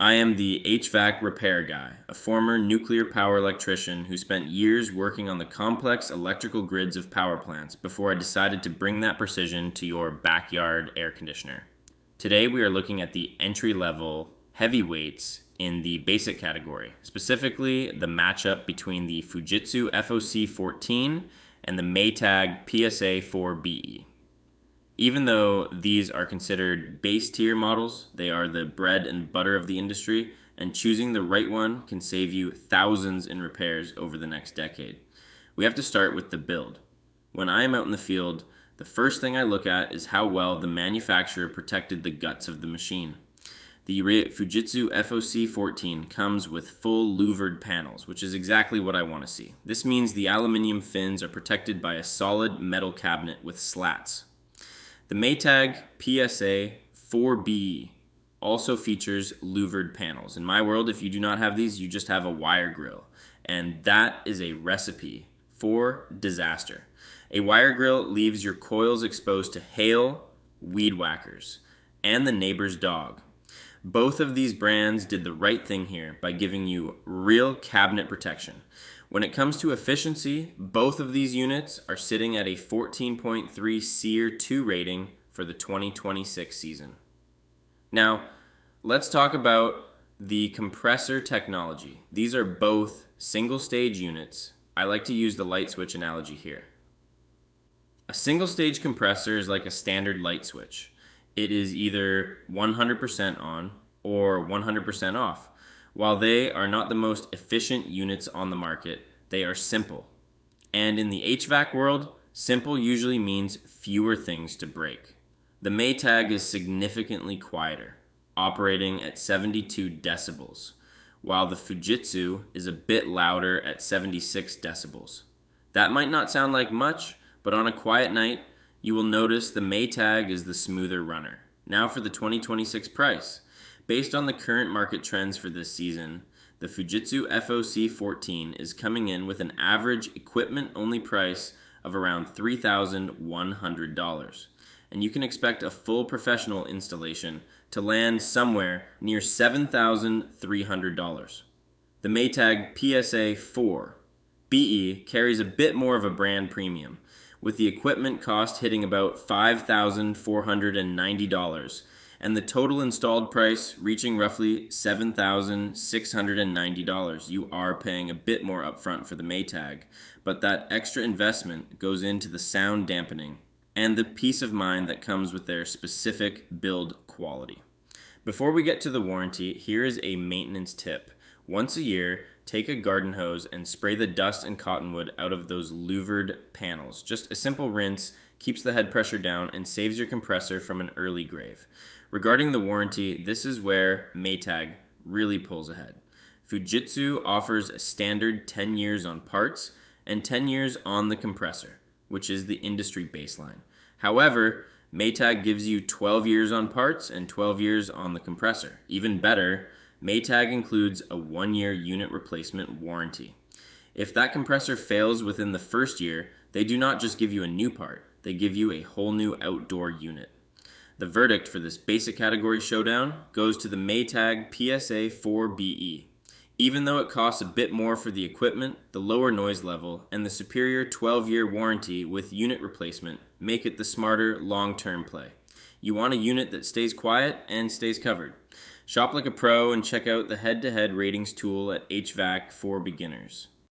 I am the HVAC repair guy, a former nuclear power electrician who spent years working on the complex electrical grids of power plants before I decided to bring that precision to your backyard air conditioner. Today we are looking at the entry-level heavyweights in the basic category, specifically the matchup between the Fujitsu FOC14 and the Maytag PSA4BE. Even though these are considered base tier models, they are the bread and butter of the industry, and choosing the right one can save you thousands in repairs over the next decade. We have to start with the build. When I am out in the field, the first thing I look at is how well the manufacturer protected the guts of the machine. The Fujitsu FOC14 comes with full louvered panels, which is exactly what I want to see. This means the aluminium fins are protected by a solid metal cabinet with slats. The Maytag PSA4BE also features louvered panels. In my world, if you do not have these, you just have a wire grill. And that is a recipe for disaster. A wire grill leaves your coils exposed to hail, weed whackers, and the neighbor's dog. Both of these brands did the right thing here by giving you real cabinet protection. When it comes to efficiency, both of these units are sitting at a 14.3 SEER 2 rating for the 2026 season. Now, let's talk about the compressor technology. These are both single-stage units. I like to use the light switch analogy here. A single-stage compressor is like a standard light switch. It is either 100% on or 100% off. While they are not the most efficient units on the market, they are simple. And in the HVAC world, simple usually means fewer things to break. The Maytag is significantly quieter, operating at 72 decibels, while the Fujitsu is a bit louder at 76 decibels. That might not sound like much, but on a quiet night, you will notice the Maytag is the smoother runner. Now for the 2026 price. Based on the current market trends for this season, the Fujitsu FOC14 is coming in with an average equipment-only price of around $3,100. And you can expect a full professional installation to land somewhere near $7,300. The Maytag PSA4 BE carries a bit more of a brand premium, with the equipment cost hitting about $5,490 and the total installed price reaching roughly $7,690. You are paying a bit more upfront for the Maytag, but that extra investment goes into the sound dampening and the peace of mind that comes with their specific build quality. Before we get to the warranty, here is a maintenance tip. Once a year, take a garden hose and spray the dust and cottonwood out of those louvered panels. Just a simple rinse keeps the head pressure down and saves your compressor from an early grave. Regarding the warranty, this is where Maytag really pulls ahead. Fujitsu offers a standard 10 years on parts and 10 years on the compressor, which is the industry baseline. However, Maytag gives you 12 years on parts and 12 years on the compressor. Even better, Maytag includes a 1-year unit replacement warranty. If that compressor fails within the first year, they do not just give you a new part, they give you a whole new outdoor unit. The verdict for this basic category showdown goes to the Maytag PSA4BE. Even though it costs a bit more for the equipment, the lower noise level, and the superior 12-year warranty with unit replacement make it the smarter long-term play. You want a unit that stays quiet and stays covered. Shop like a pro and check out the head-to-head ratings tool at HVAC for Beginners.